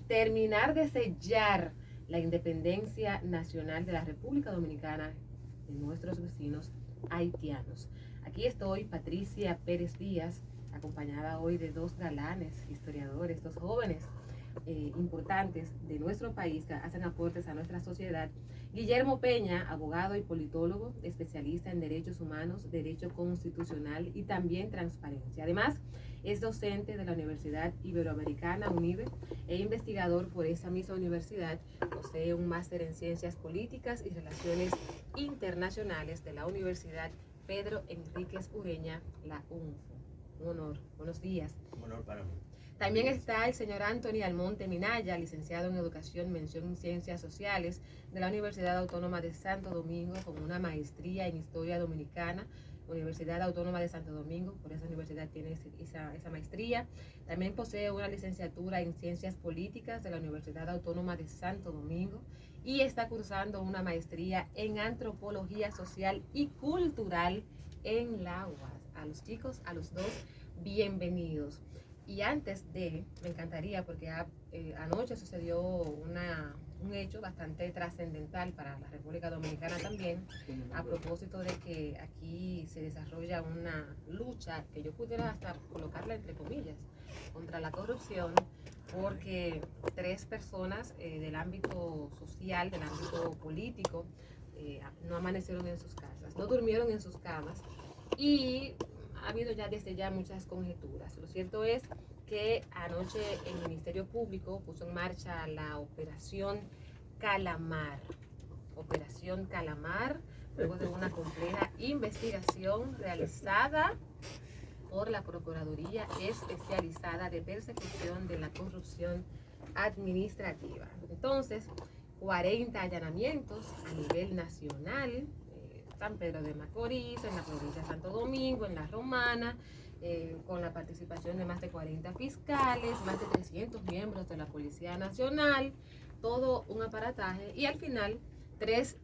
terminar de sellar la independencia nacional de la República Dominicana de nuestros vecinos haitianos. Aquí estoy, Patricia Pérez Díaz, acompañada hoy de dos galanes, historiadores, dos jóvenes importantes de nuestro país que hacen aportes a nuestra sociedad. Guillermo Peña, abogado y politólogo, especialista en derechos humanos, derecho constitucional y también transparencia. Además, es docente de la Universidad Iberoamericana, UNIBE, e investigador por esa misma universidad. Posee un máster en Ciencias Políticas y Relaciones Internacionales de la Universidad Pedro Enríquez Ureña, la UNFO. Un honor. Buenos días. Un honor para mí. También está el señor Anthony Almonte Minaya, licenciado en Educación, mención en Ciencias Sociales de la Universidad Autónoma de Santo Domingo, con una maestría en Historia Dominicana, Universidad Autónoma de Santo Domingo, por esa universidad tiene esa maestría. También posee una licenciatura en Ciencias Políticas de la Universidad Autónoma de Santo Domingo y está cursando una maestría en Antropología Social y Cultural en la UAS. A los chicos, a los dos, bienvenidos. Y antes de, me encantaría, porque anoche sucedió un hecho bastante trascendental para la República Dominicana también, a propósito de que aquí se desarrolla una lucha, que yo pudiera hasta colocarla entre comillas, contra la corrupción, porque 3 personas del ámbito social, del ámbito político, no amanecieron en sus casas, no durmieron en sus camas, y ha habido ya desde ya muchas conjeturas. Lo cierto es que anoche el Ministerio Público puso en marcha la Operación Calamar. Operación Calamar, luego de una compleja investigación realizada por la Procuraduría Especializada de Persecución de la Corrupción Administrativa. Entonces, 40 allanamientos a nivel nacional, San Pedro de Macorís, en la provincia de Santo Domingo, en La Romana, con la participación de más de 40 fiscales, más de 300 miembros de la Policía Nacional, todo un aparataje, y al final tres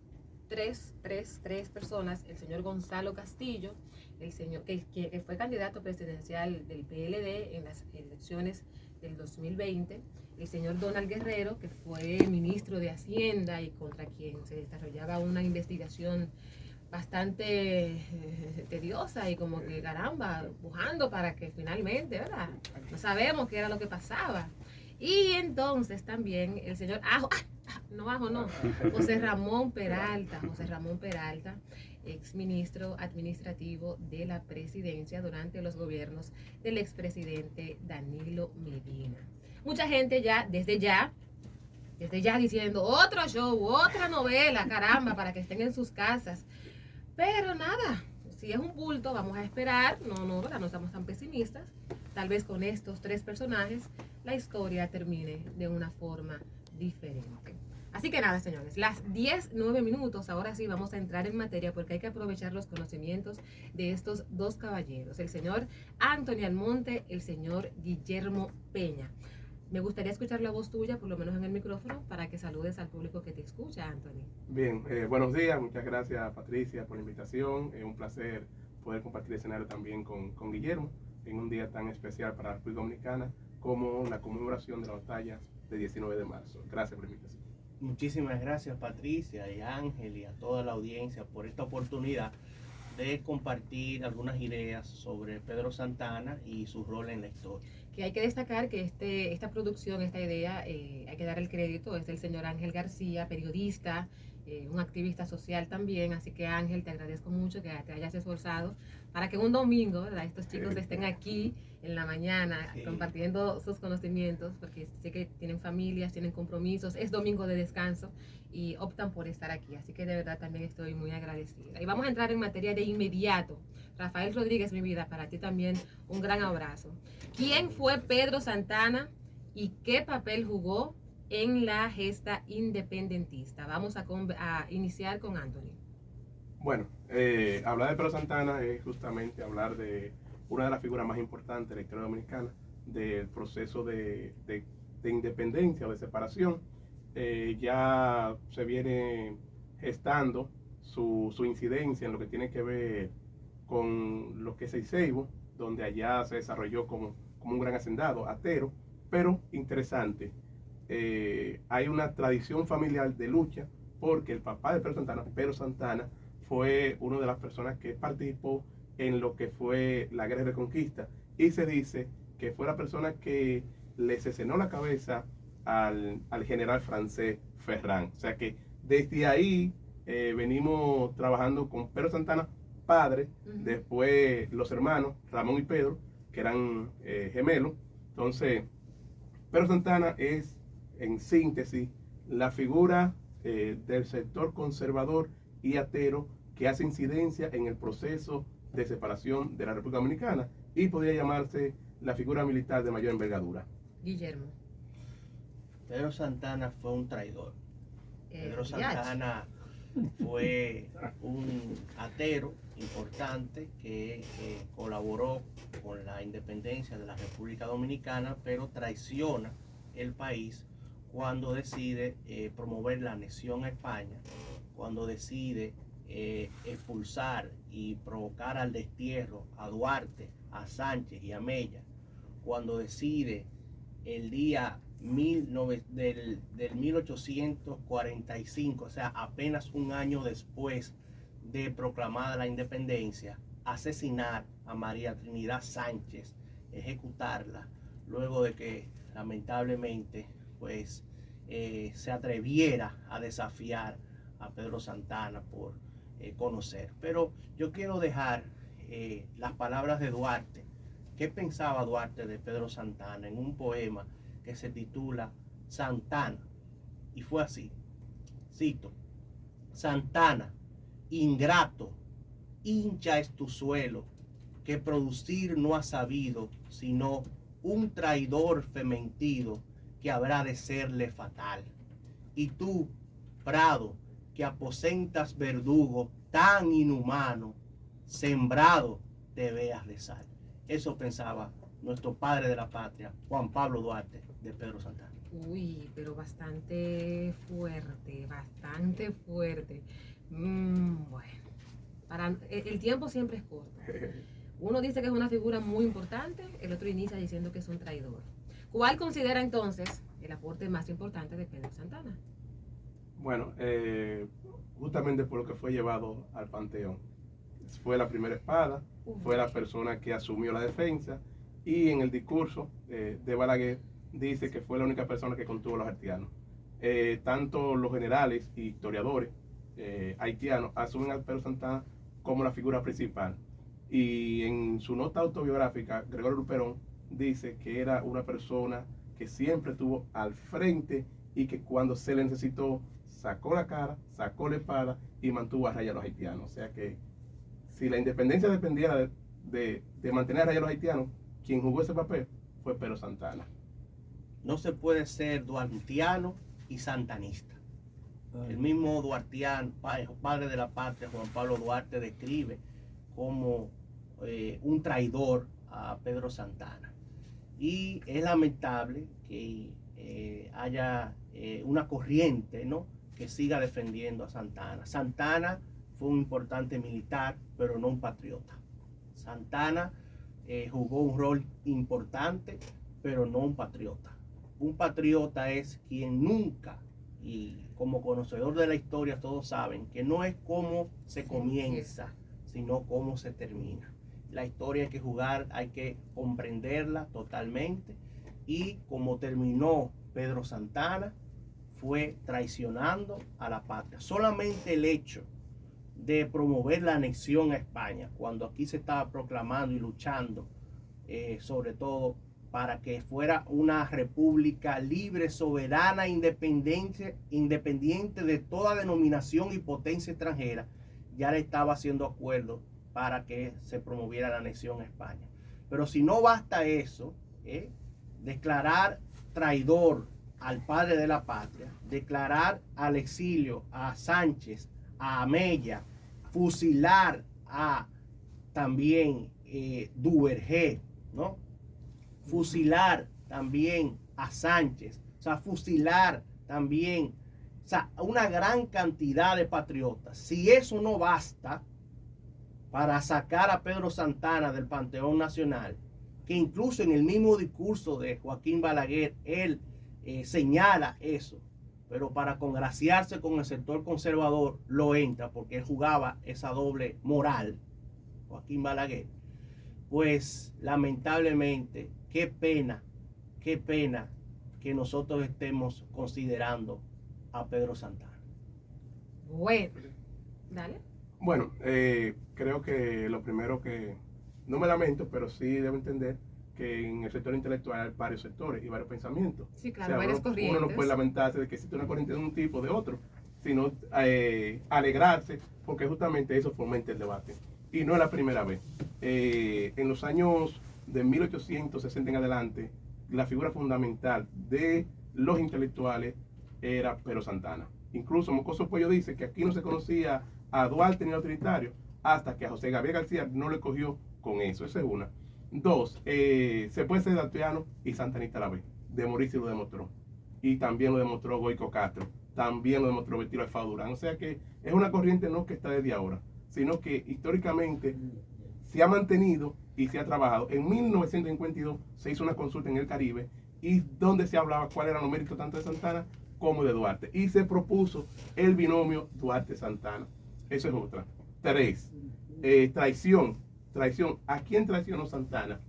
personas, el señor Gonzalo Castillo, el señor que fue candidato presidencial del PLD en las elecciones del 2020, el señor Donald Guerrero, que fue ministro de Hacienda y contra quien se desarrollaba una investigación bastante tediosa y como que caramba, empujando para que finalmente, ¿verdad? No sabemos qué era lo que pasaba. Y entonces también el señor José Ramón Peralta, ex ministro administrativo de la presidencia durante los gobiernos del expresidente Danilo Medina. Mucha gente desde ya diciendo otro show, otra novela, caramba, para que estén en sus casas. Pero nada, si es un bulto, vamos a esperar, no estamos tan pesimistas. Tal vez con estos 3 personajes la historia termine de una forma diferente. Así que nada, señores, las 10:09 minutos, ahora sí vamos a entrar en materia porque hay que aprovechar los conocimientos de estos 2 caballeros, el señor Anthony Almonte, el señor Guillermo Peña. Me gustaría escuchar la voz tuya, por lo menos en el micrófono, para que saludes al público que te escucha, Anthony. Bien, buenos días, muchas gracias Patricia por la invitación. Es un placer poder compartir escenario también con Guillermo en un día tan especial para la República Dominicana como la conmemoración de la batalla del 19 de marzo. Gracias por la invitación. Muchísimas gracias Patricia y Ángel y a toda la audiencia por esta oportunidad de compartir algunas ideas sobre Pedro Santana y su rol en la historia. Que hay que destacar que esta producción, esta idea, hay que dar el crédito, es del señor Ángel García, periodista, un activista social también, así que Ángel, te agradezco mucho que te hayas esforzado para que un domingo, ¿verdad?, estos chicos estén aquí en la mañana compartiendo sus conocimientos, porque sé que tienen familias, tienen compromisos, es domingo de descanso y optan por estar aquí, así que de verdad también estoy muy agradecida. Y vamos a entrar en materia de inmediato. Rafael Rodríguez, mi vida, para ti también un gran abrazo. ¿Quién fue Pedro Santana y qué papel jugó en la gesta independentista? Vamos a iniciar con Anthony. Bueno, hablar de Pedro Santana es justamente hablar de una de las figuras más importantes de la historia dominicana, del proceso de independencia o de separación. Ya se viene gestando su incidencia en lo que tiene que ver con lo que es Seibo, donde allá se desarrolló como un gran hacendado, atero, pero interesante. hay una tradición familiar de lucha porque el papá de Pedro Santana, fue una de las personas que participó en lo que fue la Guerra de Reconquista, y se dice que fue la persona que le cercenó la cabeza al general francés Ferrand. O sea que desde ahí venimos trabajando con Pedro Santana padre, después los hermanos Ramón y Pedro, que eran gemelos. Entonces, Pedro Santana es, en síntesis, la figura del sector conservador y atero que hace incidencia en el proceso de separación de la República Dominicana, y podría llamarse la figura militar de mayor envergadura. Guillermo. Pedro Santana fue un traidor. Pedro Santana fue un atero importante que colaboró con la independencia de la República Dominicana, pero traiciona el país cuando decide promover la anexión a España, cuando decide expulsar y provocar al destierro a Duarte, a Sánchez y a Mella, cuando decide el día del 1845, o sea, apenas un año después de proclamada la independencia, asesinar a María Trinidad Sánchez, ejecutarla, luego de que lamentablemente pues se atreviera a desafiar a Pedro Santana por conocer. Pero yo quiero dejar las palabras de Duarte. ¿Qué pensaba Duarte de Pedro Santana en un poema que se titula Santana? Y fue así, cito: Santana, ingrato, hincha es tu suelo, que producir no ha sabido, sino un traidor fementido que habrá de serle fatal. Y tú, prado, que aposentas verdugo tan inhumano, sembrado te veas de sal. Eso pensaba nuestro padre de la patria, Juan Pablo Duarte, de Pedro Santana. Uy, pero bastante fuerte, bastante fuerte. Bueno, el tiempo siempre es corto. Uno dice que es una figura muy importante, el otro inicia diciendo que es un traidor. ¿Cuál considera entonces el aporte más importante de Pedro Santana? Bueno, justamente por lo que fue llevado al Panteón. Fue la primera espada, fue la persona que asumió la defensa, y en el discurso de Balaguer dice que fue la única persona que contuvo a los haitianos. Tanto los generales y historiadores haitianos asumen a Pedro Santana como la figura principal. Y en su nota autobiográfica, Gregorio Luperón dice que era una persona que siempre estuvo al frente y que cuando se le necesitó sacó la cara, sacó la espada y mantuvo a raya a los haitianos. O sea que si la independencia dependiera de mantener a raya a los haitianos, quien jugó ese papel fue Pedro Santana. No se puede ser duartiano y santanista. El mismo duartiano, padre de la patria, Juan Pablo Duarte, describe como un traidor a Pedro Santana. Y es lamentable que haya una corriente, ¿no?, que siga defendiendo a Santana. Santana fue un importante militar, pero no un patriota. Santana jugó un rol importante, pero no un patriota. Un patriota es quien nunca, y como conocedor de la historia todos saben, que no es cómo se comienza, sino cómo se termina. La historia hay que jugar, hay que comprenderla totalmente, y como terminó Pedro Santana, fue traicionando a la patria. Solamente el hecho de promover la anexión a España, cuando aquí se estaba proclamando y luchando, sobre todo para que fuera una república libre, soberana, independiente de toda denominación y potencia extranjera, ya le estaba haciendo acuerdo para que se promoviera la anexión a España. Pero si no basta eso, declarar traidor al padre de la patria, declarar al exilio a Sánchez, a Mella, fusilar a también Duvergé, ¿no? Fusilar también a Sánchez, o sea, fusilar también, o sea, una gran cantidad de patriotas. Si eso no basta para sacar a Pedro Santana del Panteón Nacional, que incluso en el mismo discurso de Joaquín Balaguer, él señala eso, pero para congraciarse con el sector conservador lo entra porque él jugaba esa doble moral, Joaquín Balaguer. Pues lamentablemente, qué pena que nosotros estemos considerando a Pedro Santana. Bueno, dale. Bueno, creo que lo primero que, no me lamento, pero sí debo entender que en el sector intelectual hay varios sectores y varios pensamientos. Sí, claro, O sea, varias corrientes. uno no puede lamentarse de que existe una corriente de un tipo o de otro, sino alegrarse, porque justamente eso fomenta el debate. Y no es la primera vez. En los años de 1860 en adelante, la figura fundamental de los intelectuales era Pedro Santana. Incluso Mocoso Pollo dice que aquí no se conocía a Duarte ni a los trinitarios hasta que a José Gabriel García no le cogió con eso. Esa es una. Dos, se puede ser duartiano y santanista a la vez. De Mauricio lo demostró. Y también lo demostró Goico Castro. También lo demostró Betilo Alfaro Durán. O sea que es una corriente no que está desde ahora, sino que históricamente se ha mantenido y se ha trabajado. En 1952 se hizo una consulta en el Caribe y donde se hablaba cuáles eran los méritos tanto de Santana como de Duarte. Y se propuso el binomio Duarte-Santana. Eso es otra. Tres, traición. ¿A quién traicionó Santana?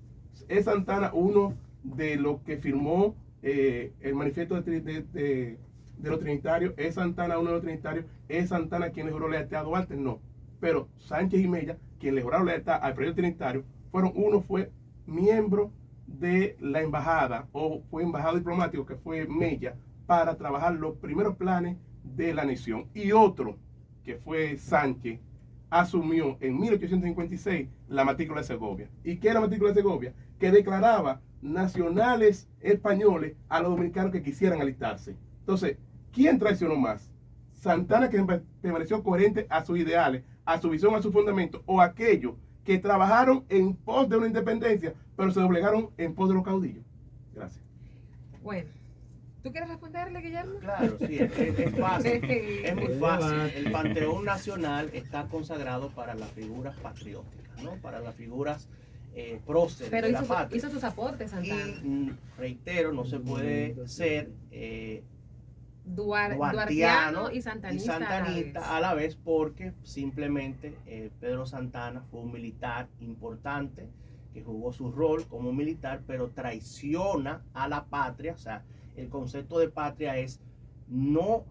Es Santana uno de los que firmó el manifiesto de los trinitarios. ¿Es Santana uno de los trinitarios? ¿Es Santana quien le juró lealtad a Duarte? No. Pero Sánchez y Mella, quien le juraron lealtad al proyecto trinitario, uno fue miembro de la embajada, o fue embajador diplomático, que fue Mella, para trabajar los primeros planes de la anexión. Y otro, que fue Sánchez, asumió en 1856 la matrícula de Segovia. ¿Y qué era la matrícula de Segovia? Que declaraba nacionales españoles a los dominicanos que quisieran alistarse. Entonces, ¿quién traicionó más? ¿Santana, que permaneció coherente a sus ideales, a su visión, a su fundamento, o aquellos que trabajaron en pos de una independencia, pero se doblegaron en pos de los caudillos? Gracias. Bueno, ¿tú quieres responderle, Guillermo? Claro, sí, es fácil, es muy fácil. El Panteón Nacional está consagrado para las figuras patrióticas, ¿no? Para las figuras próceres Pero de la patria. hizo sus aportes, Santana. Y reitero, no se puede ser Duartiano y santanista, a la vez, porque simplemente Pedro Santana fue un militar importante que jugó su rol como militar, pero traiciona a la patria. O sea, el concepto de patria es no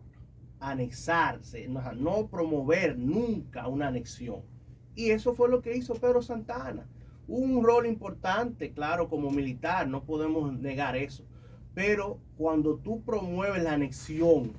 anexarse, no promover nunca una anexión. Y eso fue lo que hizo Pedro Santana. Un rol importante, claro, como militar, no podemos negar eso. Pero cuando tú promueves la anexión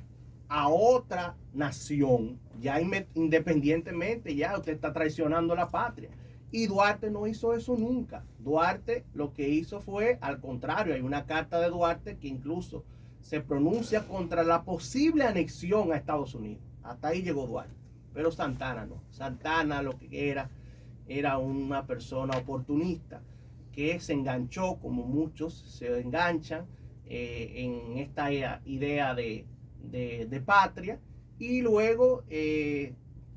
a otra nación, ya independientemente, ya usted está traicionando la patria. Y Duarte no hizo eso nunca. Duarte lo que hizo fue, al contrario, hay una carta de Duarte que incluso se pronuncia contra la posible anexión a Estados Unidos. Hasta ahí llegó Duarte. Pero Santana no. Santana lo que era una persona oportunista que se enganchó, como muchos se enganchan, en esta idea de patria, y luego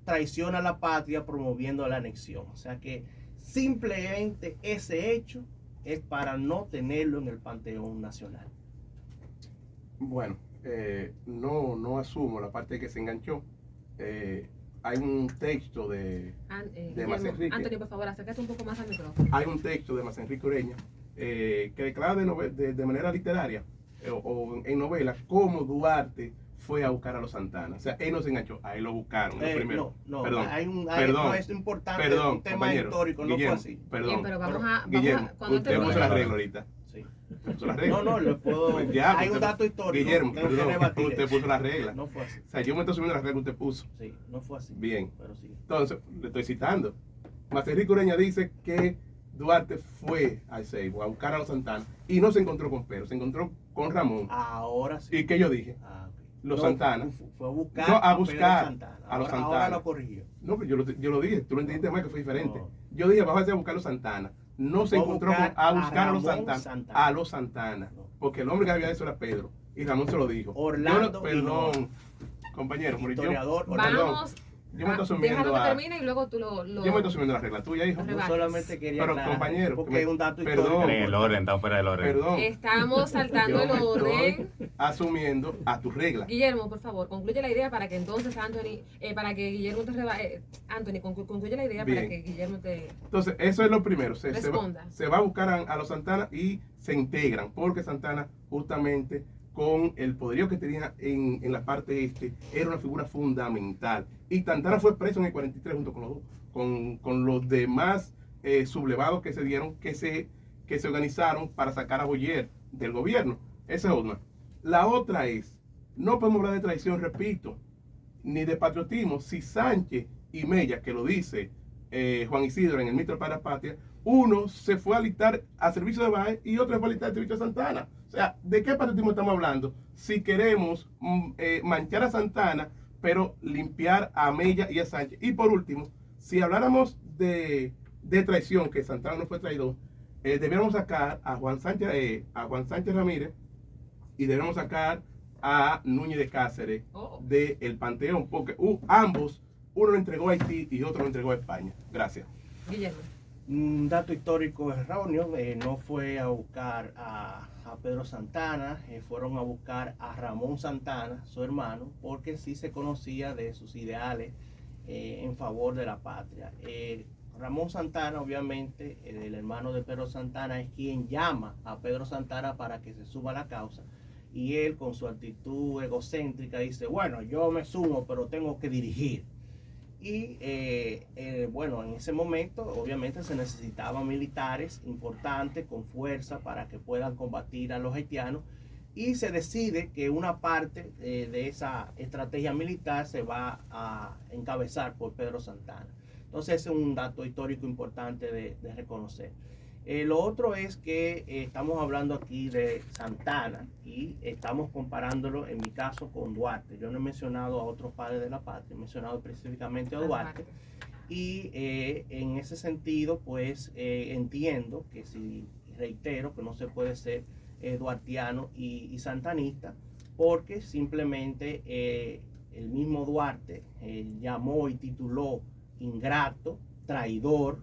traiciona a la patria promoviendo la anexión. O sea que simplemente ese hecho es para no tenerlo en el Panteón Nacional. Bueno, no asumo la parte de que se enganchó. Hay un texto de Masenrique. Antonio, por favor, acércate un poco más al micrófono. Hay un texto de Masenrique Ureña que declara de manera literaria o en novela cómo Duarte fue a buscar a los Santana. O sea, él no se enganchó, a él lo buscaron. Primero. Perdón, no, es importante, un tema histórico, Guillermo, no fue así. Perdón, bien, pero vamos a Guillermo, usted puso la regla ahorita. Sí. Puso la regla. No, le puedo. Ya, hay un dato histórico. Guillermo, tengo que perdón, rebatir usted eso. puso la regla. No fue así. O sea, yo me estoy subiendo la regla que usted puso. Sí, no fue así. Bien. Pero sí. Entonces, le estoy citando. Masenrique Ureña dice que Duarte fue al Seibo a buscar a los Santana y no se encontró con Pedro, se encontró con Ramón. Ahora sí. ¿Y qué yo dije? Ok. Los Santana. Fue a buscar, a buscar Pedro Santana. a los Santana. Ahora lo corrigió. No, pero yo lo dije, tú lo entendiste más que fue diferente. No. Yo dije, vamos a buscar a los Santana. No se encontró a buscar a los Santana. Santana. A los Santana. No. Porque el hombre que había eso era Pedro. Y Ramón se lo dijo. Orlando. Perdón, compañero. Historiador. Vamos Yo me estoy asumiendo Déjalo que termine y luego tú lo Yo me estoy asumiendo la regla tuya, hijo. lo Yo rebates. solamente quería Pero, aclarar, compañero, porque es un dato perdón. histórico. Fuera del orden, está fuera del orden. Perdón. Estamos saltando Yo el me orden. estoy asumiendo a tu regla. Guillermo, por favor, concluye la idea para que entonces para que Guillermo te Anthony, concluye la idea para Bien. que Guillermo te... Entonces, eso es lo primero. Responda. Se va a buscar a los Santana y se integran, porque Santana, justamente con el poderío que tenía en la parte este, era una figura fundamental. Y Santana fue preso en el 43 junto con los demás sublevados que se dieron, que se organizaron para sacar a Boyer del gobierno. Esa es una. La otra es, no podemos hablar de traición, repito, ni de patriotismo, si Sánchez y Mella, que lo dice Juan Isidro en el Mito para la Patria, uno se fue a alistar a servicio de Báez y otro se fue a alistar a servicio de Santana. O sea, ¿de qué patriotismo estamos hablando? Si queremos manchar a Santana, pero limpiar a Mella y a Sánchez. Y por último, si habláramos de traición, que Santana no fue traidor, debiéramos sacar a Juan Sánchez Ramírez y debemos sacar a Núñez de Cáceres del Panteón, porque ambos, uno lo entregó a Haití y otro lo entregó a España. Gracias. Guillermo. Un dato histórico erróneo, no fue a buscar a Pedro Santana, fueron a buscar a Ramón Santana, su hermano, porque sí se conocía de sus ideales en favor de la patria. Ramón Santana, obviamente, el hermano de Pedro Santana, es quien llama a Pedro Santana para que se suba a la causa. Y él, con su actitud egocéntrica, dice, bueno, yo me sumo, pero tengo que dirigir. Y bueno, en ese momento, obviamente, se necesitaban militares importantes, con fuerza, para que puedan combatir a los haitianos. Y se decide que una parte de esa estrategia militar se va a encabezar por Pedro Santana. Entonces, ese es un dato histórico importante de reconocer. Lo otro es que estamos hablando aquí de Santana y estamos comparándolo, en mi caso, con Duarte. Yo no he mencionado a otros padres de la patria, he mencionado específicamente a Duarte. Y en ese sentido, pues entiendo que si reitero que no se puede ser duartiano y santanista, porque simplemente el mismo Duarte llamó y tituló ingrato, traidor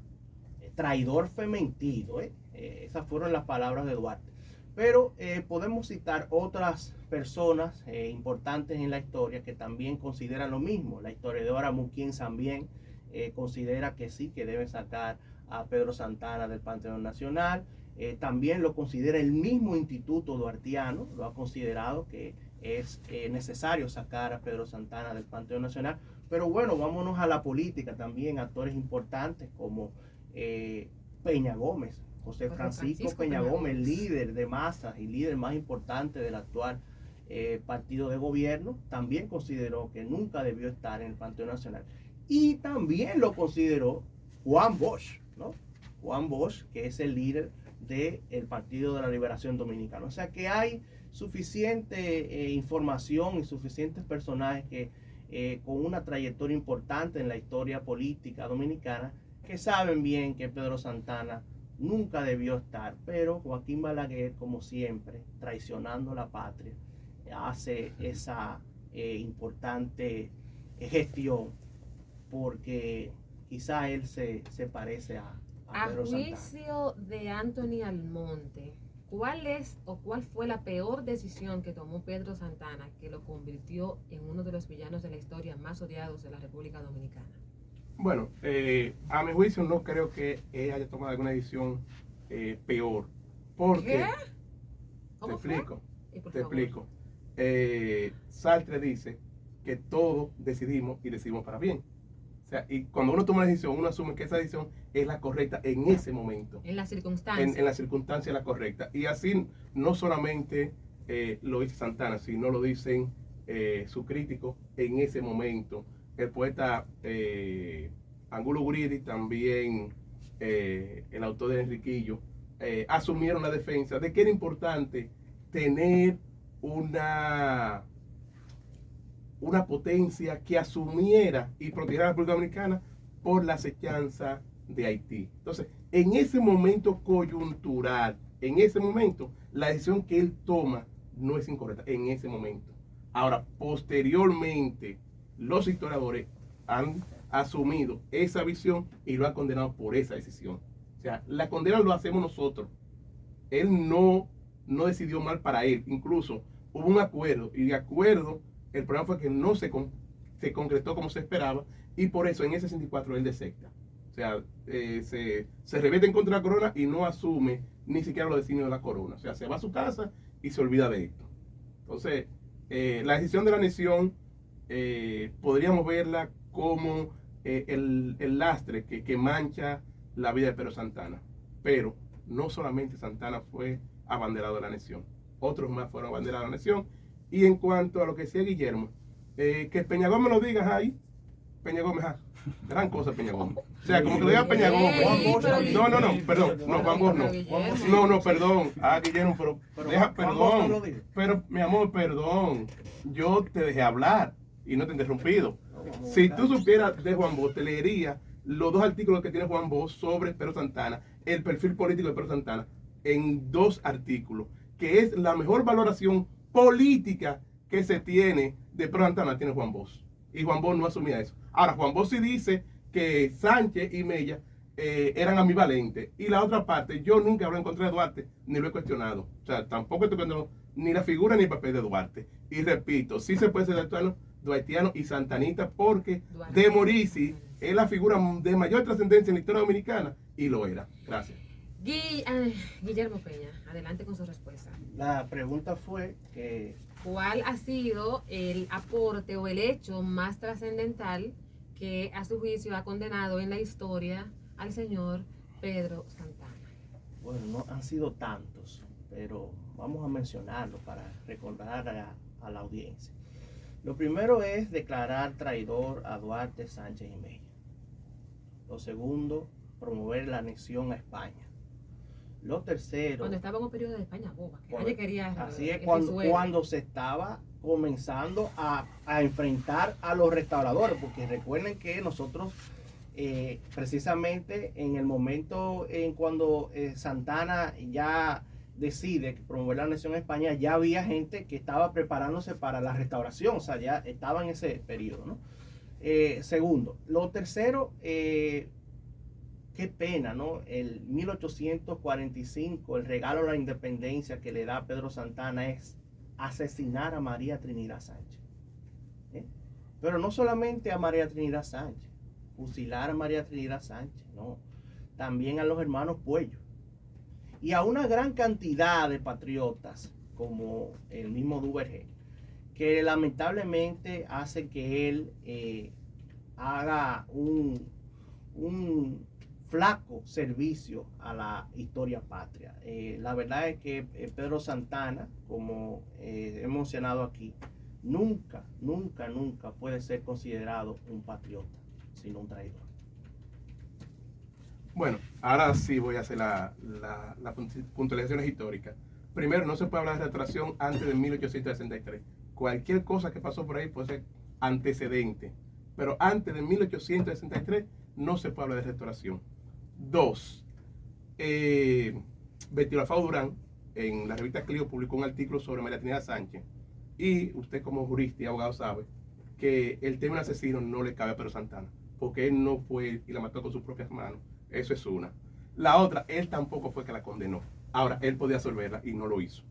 fementido. Esas fueron las palabras de Duarte. Pero podemos citar otras personas importantes en la historia que también consideran lo mismo. La historiadora Muquín también considera que sí, que deben sacar a Pedro Santana del Panteón Nacional. También lo considera el mismo Instituto Duartiano, lo ha considerado que es necesario sacar a Pedro Santana del Panteón Nacional. Pero bueno, vámonos a la política también, actores importantes como Peña Gómez, José Francisco Peña Gómez, líder de masas y líder más importante del actual partido de gobierno, también consideró que nunca debió estar en el Panteón Nacional. Y también lo consideró Juan Bosch, ¿no? Juan Bosch, que es el líder del Partido de la Liberación Dominicana. O sea que hay suficiente información y suficientes personajes que con una trayectoria importante en la historia política dominicana, que saben bien que Pedro Santana nunca debió estar, pero Joaquín Balaguer, como siempre, traicionando la patria, hace esa importante gestión, porque quizá él se parece a Pedro Santana. A juicio de Anthony Almonte, ¿cuál fue la peor decisión que tomó Pedro Santana que lo convirtió en uno de los villanos de la historia más odiados de la República Dominicana? Bueno, a mi juicio no creo que él haya tomado alguna decisión peor. Porque, ¿Qué? ¿Cómo te explico, fue? te explico. Sartre dice que todos decidimos y decidimos para bien. O sea, y cuando uno toma una decisión, uno asume que esa decisión es la correcta en ese momento. En las circunstancias. En la circunstancia la correcta. Y así no solamente lo dice Santana, sino lo dicen sus críticos en ese momento. El poeta Angulo Guridi, también el autor de Enriquillo, asumieron la defensa de que era importante tener una potencia que asumiera y protegiera a la República Dominicana por la acechanza de Haití. Entonces, en ese momento coyuntural, en ese momento, la decisión que él toma no es incorrecta, en ese momento. Ahora, posteriormente, los historiadores han asumido esa visión y lo han condenado por esa decisión. O sea, la condena lo hacemos nosotros. Él no decidió mal para él. Incluso hubo un acuerdo, y de acuerdo, el problema fue que no se concretó como se esperaba, y por eso en ese 64 él deserta. O sea, se rebelde en contra de la corona y no asume ni siquiera los designios de la corona. O sea, se va a su casa y se olvida de esto. Entonces, la decisión de la nación podríamos verla como el lastre que mancha la vida de Pedro Santana. Pero no solamente Santana fue abanderado de la nación, otros más fueron abanderados de la nación. Y en cuanto a lo que decía Guillermo, que Peña Gómez lo digas ahí, Peña Gómez, gran cosa Peña Gómez. O sea, como que lo diga Peña Gómez. Perdón, Juan Bosch no. Perdón. Guillermo, pero mi amor, perdón. Yo te dejé hablar y no te he interrumpido. Si tú supieras de Juan Bosch, te leería los 2 artículos que tiene Juan Bosch sobre Pedro Santana, el perfil político de Pedro Santana, en 2 artículos, que es la mejor valoración política que se tiene de Pedro Santana, tiene Juan Bosch. Y Juan Bosch no asumía eso. Ahora, Juan Bosch sí dice que Sánchez y Mella eran ambivalentes. Y la otra parte, yo nunca hablé en contra de Duarte, ni lo he cuestionado. O sea, tampoco estoy cuestionando ni la figura ni el papel de Duarte. Y repito, sí se puede ser duartiano y santanista, porque de Morici es la figura de mayor trascendencia en la historia dominicana, y lo era. Gracias. Guillermo Peña, adelante con su respuesta. La pregunta fue que ¿cuál ha sido el aporte o el hecho más trascendental que a su juicio ha condenado en la historia al señor Pedro Santana? Bueno, no han sido tantos, pero vamos a mencionarlo para recordar a la audiencia. Lo primero es declarar traidor a Duarte, Sánchez y Mella. Lo segundo, promover la anexión a España. Lo tercero, cuando estaba en un periodo de España boba, que nadie quería. Así es, cuando se estaba comenzando a enfrentar a los restauradores, porque recuerden que nosotros precisamente en el momento en cuando Santana ya decide promover la anexión a España, ya había gente que estaba preparándose para la restauración, o sea, ya estaba en ese periodo, ¿no? Segundo. Lo tercero, qué pena, ¿no? El 1845, el regalo a la independencia que le da Pedro Santana es asesinar a María Trinidad Sánchez. Pero no solamente a María Trinidad Sánchez, fusilar a María Trinidad Sánchez, no. También a los hermanos Puello. Y a una gran cantidad de patriotas, como el mismo Duvergé, que lamentablemente hace que él haga un flaco servicio a la historia patria. La verdad es que Pedro Santana, como he mencionado aquí, nunca puede ser considerado un patriota, sino un traidor. Bueno, ahora sí voy a hacer las puntualizaciones históricas. Primero, no se puede hablar de restauración antes de 1863. Cualquier cosa que pasó por ahí puede ser antecedente, pero antes de 1863 no se puede hablar de restauración. 2. Betty Alfaro Durán, en la revista Clio, publicó un artículo sobre María Trinidad Sánchez, y usted como jurista y abogado sabe que el término asesino no le cabe a Pedro Santana, porque él no fue y la mató con sus propias manos. Eso es una. La otra, él tampoco fue que la condenó. Ahora, él podía absolverla y no lo hizo.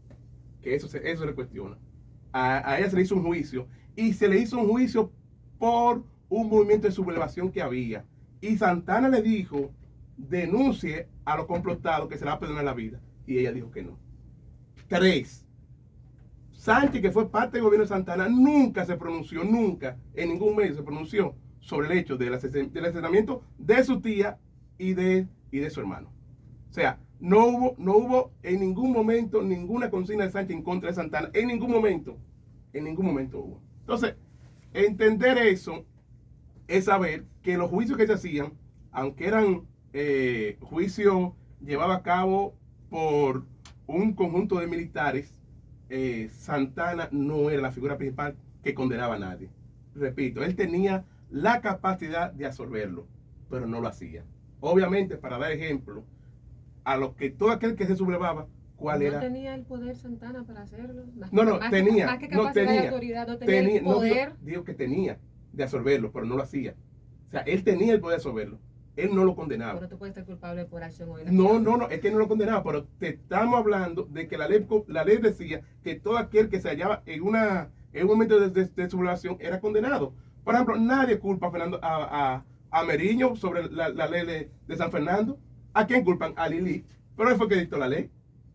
Que eso se le cuestiona. A ella se le hizo un juicio, y se le hizo un juicio por un movimiento de sublevación que había. Y Santana le dijo, denuncie a los complotados que se le va a perdonar la vida. Y ella dijo que no. 3. Sánchez, que fue parte del gobierno de Santana, nunca se pronunció, nunca, en ningún medio se pronunció sobre el hecho del asesinamiento de su tía y de su hermano. O sea, no hubo en ningún momento ninguna consigna de Sánchez en contra de Santana. En ningún momento hubo. Entonces, entender eso es saber que los juicios que se hacían, aunque eran juicios llevados a cabo por un conjunto de militares, Santana no era la figura principal que condenaba a nadie. Repito, él tenía la capacidad de absolverlo, pero no lo hacía. Obviamente, para dar ejemplo, a lo que todo aquel que se sublevaba, ¿cuál era? ¿No tenía el poder Santana para hacerlo? Tenía. Más que capacidad de autoridad, no tenía el poder. Digo que tenía. de absorberlo, pero no lo hacía. O sea, él tenía el poder de absorberlo. Él no lo condenaba. Pero tú puedes ser culpable por acción o No, inacción. es que no lo condenaba, pero te estamos hablando de que la ley decía que todo aquel que se hallaba en un momento de sublevación era condenado. Por ejemplo, nadie culpa a Fernando, a Meriño sobre la ley de San Fernando. ¿A quién culpan? A Lili. Pero él fue que dictó la ley.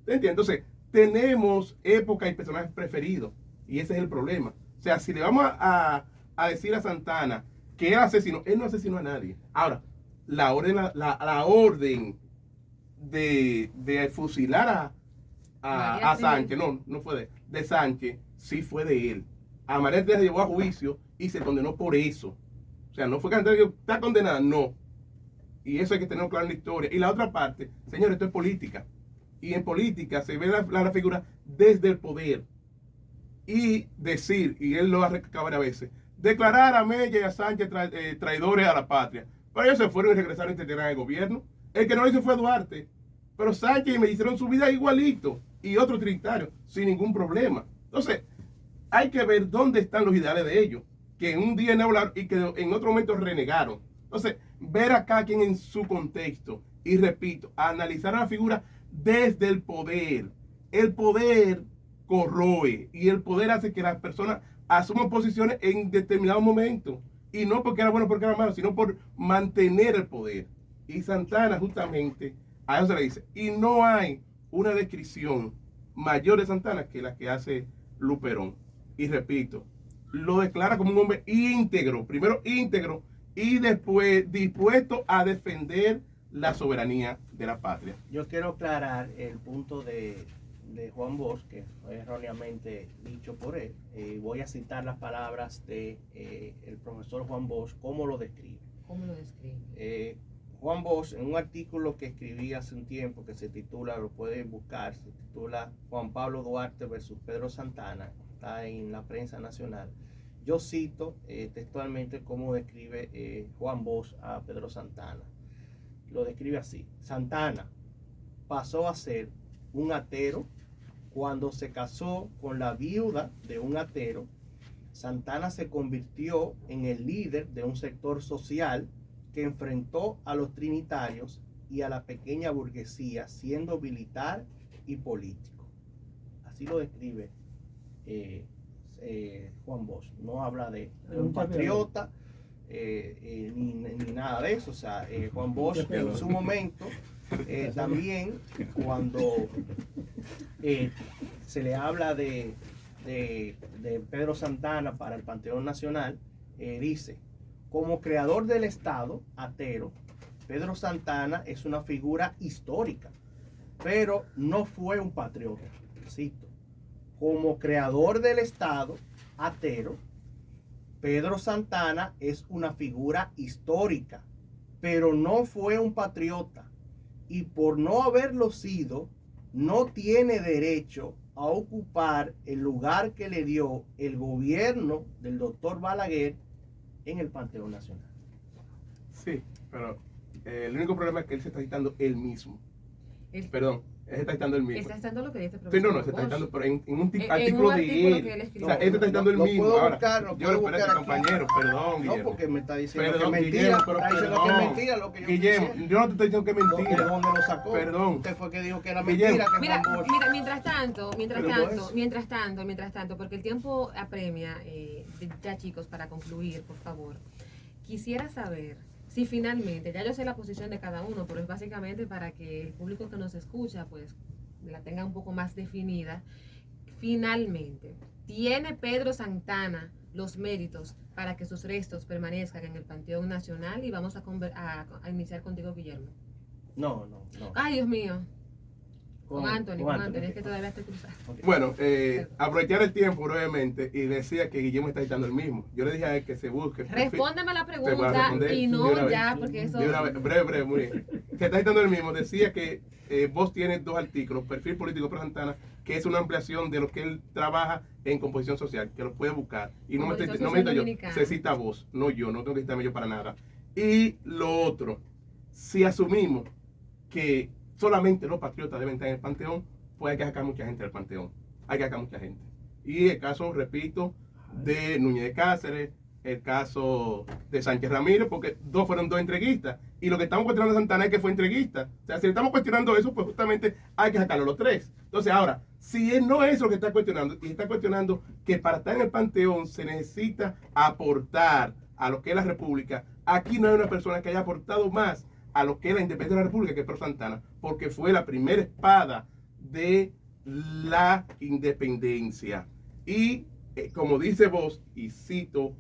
¿Te entiendes? Entonces, tenemos época y personajes preferidos. Y ese es el problema. O sea, si le vamos a decir a Santana que él asesinó, él no asesinó a nadie. Ahora, la orden de fusilar a Sánchez, no fue de Sánchez, sí fue de él. A María Teresa llevó a juicio y se condenó por eso. O sea, no fue que está condenada, no. Y eso hay que tenerlo claro en la historia. Y la otra parte, señores, esto es política. Y en política se ve la figura desde el poder. Y decir, y él lo ha recalcado varias veces, declarar a Mella y a Sánchez traidores a la patria. Pero ellos se fueron y regresaron a integrar el gobierno. El que no lo hizo fue Duarte. Pero Sánchez y me hicieron su vida igualito. Y otro trinitario, sin ningún problema. Entonces, hay que ver dónde están los ideales de ellos. Que en un día no hablaron y que en otro momento renegaron. Entonces, ver a cada quien en su contexto. Y repito, analizar a la figura desde el poder. El poder corroe. Y el poder hace que las personas asuman posiciones en determinados momentos. Y no porque era bueno o porque era malo, sino por mantener el poder. Y Santana justamente a eso se le dice. Y no hay una descripción mayor de Santana que la que hace Luperón. Y repito, lo declara como un hombre íntegro, primero íntegro y después dispuesto a defender la soberanía de la patria. Yo quiero aclarar el punto de Juan Bosch, que fue erróneamente dicho por él. Voy a citar las palabras de el profesor Juan Bosch, cómo lo describe. ¿Cómo lo describe? Juan Bosch, en un artículo que escribí hace un tiempo, que se titula, lo pueden buscar, se titula Juan Pablo Duarte versus Pedro Santana, está en la prensa nacional. Yo cito textualmente cómo describe Juan Bosch a Pedro Santana. Lo describe así: Santana pasó a ser un atero cuando se casó con la viuda de un atero. Santana se convirtió en el líder de un sector social que enfrentó a los trinitarios y a la pequeña burguesía, siendo militar y político. Así lo describe Juan Bosch. No habla de un patriota ni nada de eso. O sea, Juan Bosch en su momento también, cuando se le habla de Pedro Santana para el Panteón Nacional, dice: como creador del Estado atero, Pedro Santana es una figura histórica, pero no fue un patriota. Cito: como creador del Estado atero, Pedro Santana es una figura histórica, pero no fue un patriota, y por no haberlo sido, no tiene derecho a ocupar el lugar que le dio el gobierno del doctor Balaguer en el Panteón Nacional. Sí, pero el único problema es que él se está citando él mismo. Perdón, él se está citando él mismo. Está citando lo que dice el Sí, profesor. no, se está citando pero en un En artículo un de artículo él. que él escribió. O sea, él se está citando él Lo mismo. puedo Ahora, buscar, lo yo puedo espérate, buscar aquí. compañero, perdón, Guillermo. No, porque me está diciendo Perdón, que es mentira. Guillermo, pero Está diciendo perdón. que es mentira lo que yo Guillermo, dije. yo no te estoy diciendo que es ¿De mentira. dónde lo sacó? Perdón. Usted fue que dijo que era Guillermo. mentira, que Mira, Juan Bosch. mientras tanto, porque el tiempo apremia, ya chicos, para concluir, por favor, quisiera saber si finalmente, ya yo sé la posición de cada uno, pero es básicamente para que el público que nos escucha, pues, la tenga un poco más definida. Finalmente, ¿tiene Pedro Santana los méritos para que sus restos permanezcan en el Panteón Nacional? Y vamos a iniciar contigo, Guillermo. No. Ay, Dios mío. Con Anthony, es que todavía estoy cruzado. Okay. Bueno, aprovechar el tiempo brevemente y decía que Guillermo está citando el mismo. Yo le dije a él que se busque. Respóndeme la Te voy a pregunta responder y de no una ya, vez. porque eso... De una vez, breve, muy bien. Que está citando el mismo. Decía que vos tienes dos artículos, Perfil Político Pedro Santana, que es una ampliación de lo que él trabaja en composición social, que lo puede buscar. Y no me cito yo, se cita vos, no yo, no tengo que citarme yo para nada. Y lo otro, si asumimos que solamente los patriotas deben estar en el Panteón, pues hay que sacar mucha gente del Panteón. Hay que sacar mucha gente. Y el caso, repito, de Núñez de Cáceres, el caso de Sánchez Ramírez, porque fueron dos entreguistas. Y lo que estamos cuestionando a Santana es que fue entreguista. O sea, si estamos cuestionando eso, pues justamente hay que sacarlo los tres. Entonces, ahora, si él no es lo que está cuestionando, y está cuestionando que para estar en el Panteón se necesita aportar a lo que es la República, aquí no hay una persona que haya aportado más a lo que es la independencia de la República que Pedro Santana, porque fue la primera espada de la independencia. Y como dice vos, y cito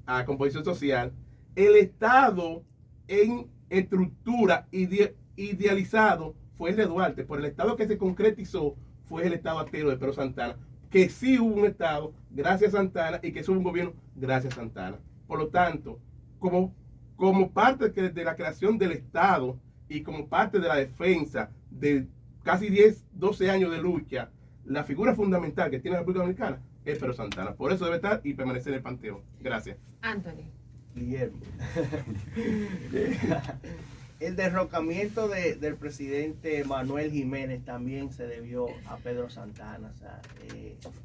a Composición Social, el Estado en estructura idealizado fue el de Duarte, por el Estado que se concretizó fue el Estado atero de Pedro Santana, que sí hubo un Estado gracias a Santana y que sí hubo un gobierno gracias a Santana. Por lo tanto, como parte de la creación del Estado y como parte de la defensa de casi 10, 12 años de lucha, la figura fundamental que tiene la República Dominicana es Pedro Santana. Por eso debe estar y permanecer en el Panteón. Gracias. Anthony. Guillermo. El derrocamiento del presidente Manuel Jiménez también se debió a Pedro Santana. O sea,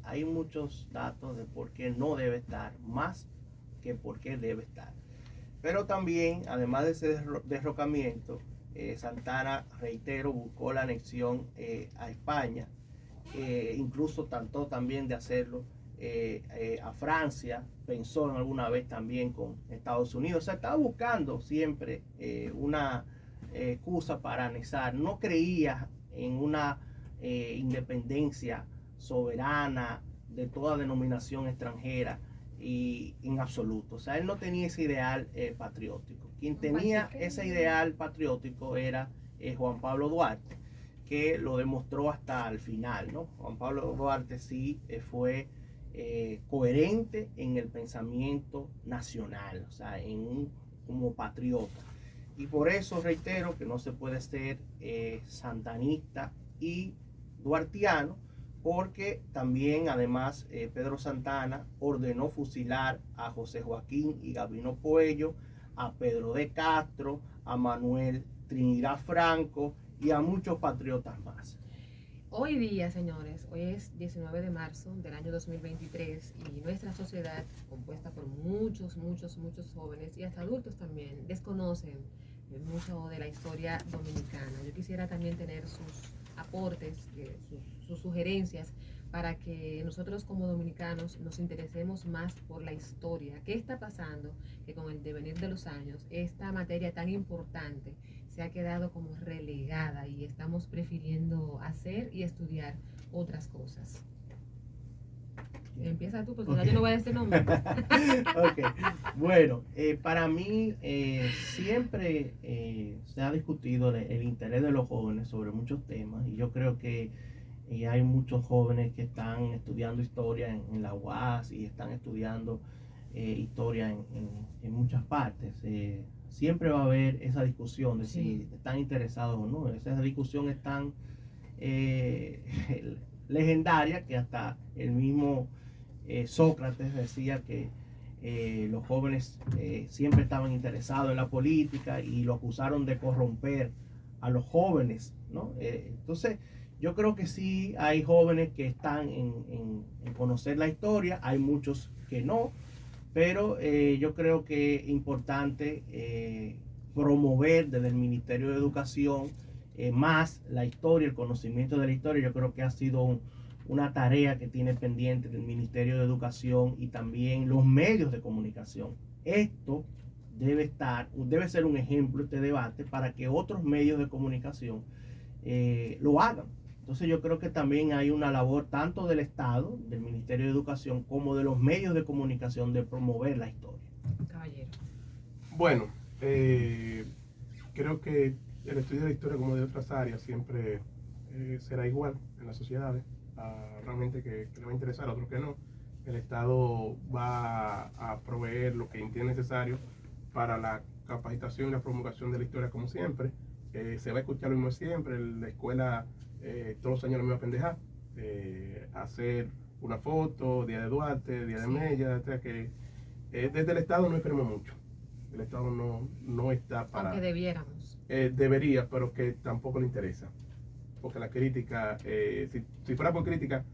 hay muchos datos de por qué no debe estar, más que por qué debe estar. Pero también, además de ese derrocamiento, Santana, reitero, buscó la anexión a España. Incluso trató también de hacerlo a Francia, pensó en alguna vez también con Estados Unidos. O sea, estaba buscando siempre una excusa para anexar. No creía en una independencia soberana de toda denominación extranjera y en absoluto. O sea, él no tenía ese ideal patriótico. Quien tenía ese ideal patriótico era Juan Pablo Duarte, que lo demostró hasta el final, ¿no? Juan Pablo Duarte sí fue coherente en el pensamiento nacional, o sea, como patriota. Y por eso reitero que no se puede ser santanista y duartiano, porque también además Pedro Santana ordenó fusilar a José Joaquín y Gabino Puello, a Pedro de Castro, a Manuel Trinidad Franco y a muchos patriotas más. Hoy día, señores, hoy es 19 de marzo del año 2023 y nuestra sociedad, compuesta por muchos jóvenes y hasta adultos también, desconocen mucho de la historia dominicana. Yo quisiera también tener sus aportes, sus sugerencias para que nosotros como dominicanos nos interesemos más por la historia. ¿Qué está pasando? Que con el devenir de los años, esta materia tan importante se ha quedado como relegada y estamos prefiriendo hacer y estudiar otras cosas. Empieza tú, porque okay. Ya yo no voy a decir nombre. Okay. Bueno, para mí siempre se ha discutido el interés de los jóvenes sobre muchos temas y yo creo que hay muchos jóvenes que están estudiando historia en la UAS y están estudiando historia en muchas partes. Siempre va a haber esa discusión de si están interesados o no. Esa discusión es tan legendaria que hasta el mismo Sócrates decía que los jóvenes siempre estaban interesados en la política y lo acusaron de corromper a los jóvenes, ¿no? Entonces, yo creo que sí hay jóvenes que están en conocer la historia, hay muchos que no, pero yo creo que es importante promover desde el Ministerio de Educación más la historia, el conocimiento de la historia. Yo creo que ha sido una tarea que tiene pendiente el Ministerio de Educación y también los medios de comunicación. Esto debe ser un ejemplo, este debate, para que otros medios de comunicación lo hagan. Entonces yo creo que también hay una labor tanto del Estado, del Ministerio de Educación, como de los medios de comunicación de promover la historia. Caballero. Bueno, creo que el estudio de la historia, como de otras áreas, siempre será igual en las sociedades. Realmente que le va a interesar, a otros que no. El Estado va a proveer lo que entiende necesario para la capacitación y la promulgación de la historia, como siempre. Se va a escuchar lo mismo siempre. En la escuela todos los años la misma pendeja. Hacer una foto, Día de Duarte, Día de Mella, que desde el Estado no esperemos mucho. El Estado no está para... Aunque debiéramos. Debería, pero que tampoco le interesa. Porque la crítica, si fuera por crítica,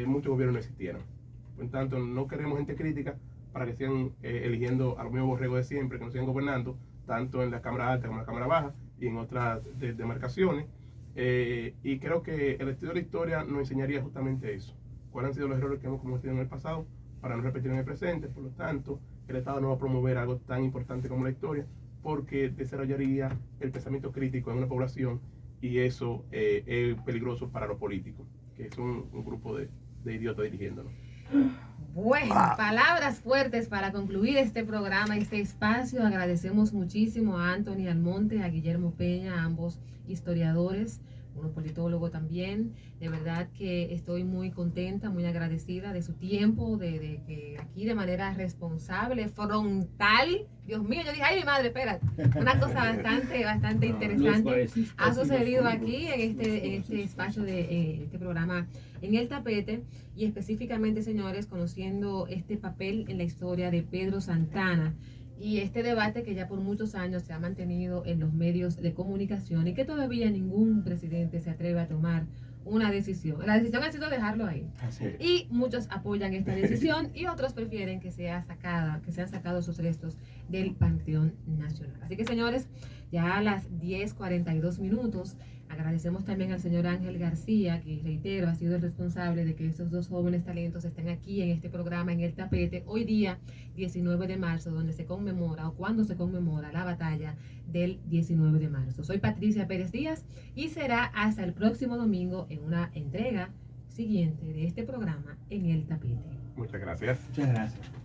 muchos gobiernos no existieran. Por tanto, no queremos gente crítica para que sigan eligiendo a los mismos borregos de siempre, que nos sigan gobernando, tanto en la Cámara Alta como en la Cámara Baja y en otras demarcaciones. Y creo que el estudio de la historia nos enseñaría justamente eso. ¿Cuáles han sido los errores que hemos cometido en el pasado para no repetir en el presente? Por lo tanto, el Estado no va a promover algo tan importante como la historia, porque desarrollaría el pensamiento crítico en una población, y eso es peligroso para los políticos, que son un grupo de idiotas dirigiéndonos. Bueno, palabras fuertes para concluir este programa, este espacio. Agradecemos muchísimo a Anthony Almonte, a Guillermo Peña, ambos historiadores, uno politólogo también. De verdad que estoy muy contenta, muy agradecida de su tiempo, de que aquí de manera responsable, frontal. Dios mío, yo dije, ay mi madre, espérate. Una cosa bastante interesante ha sucedido aquí en este espacio de este programa En el Tapete, y específicamente, señores, conociendo este papel en la historia de Pedro Santana y este debate que ya por muchos años se ha mantenido en los medios de comunicación y que todavía ningún presidente se atreve a tomar una decisión. La decisión ha sido dejarlo ahí. Y muchos apoyan esta decisión y otros prefieren que sean sacados sus restos del Panteón Nacional. Así que, señores, ya a las 10:42 minutos, agradecemos también al señor Ángel García, que reitero, ha sido el responsable de que estos dos jóvenes talentos estén aquí en este programa En el Tapete, hoy día 19 de marzo, donde se conmemora o cuando se conmemora la batalla del 19 de marzo. Soy Patricia Pérez Díaz y será hasta el próximo domingo en una entrega siguiente de este programa En el Tapete. Muchas gracias. Muchas gracias.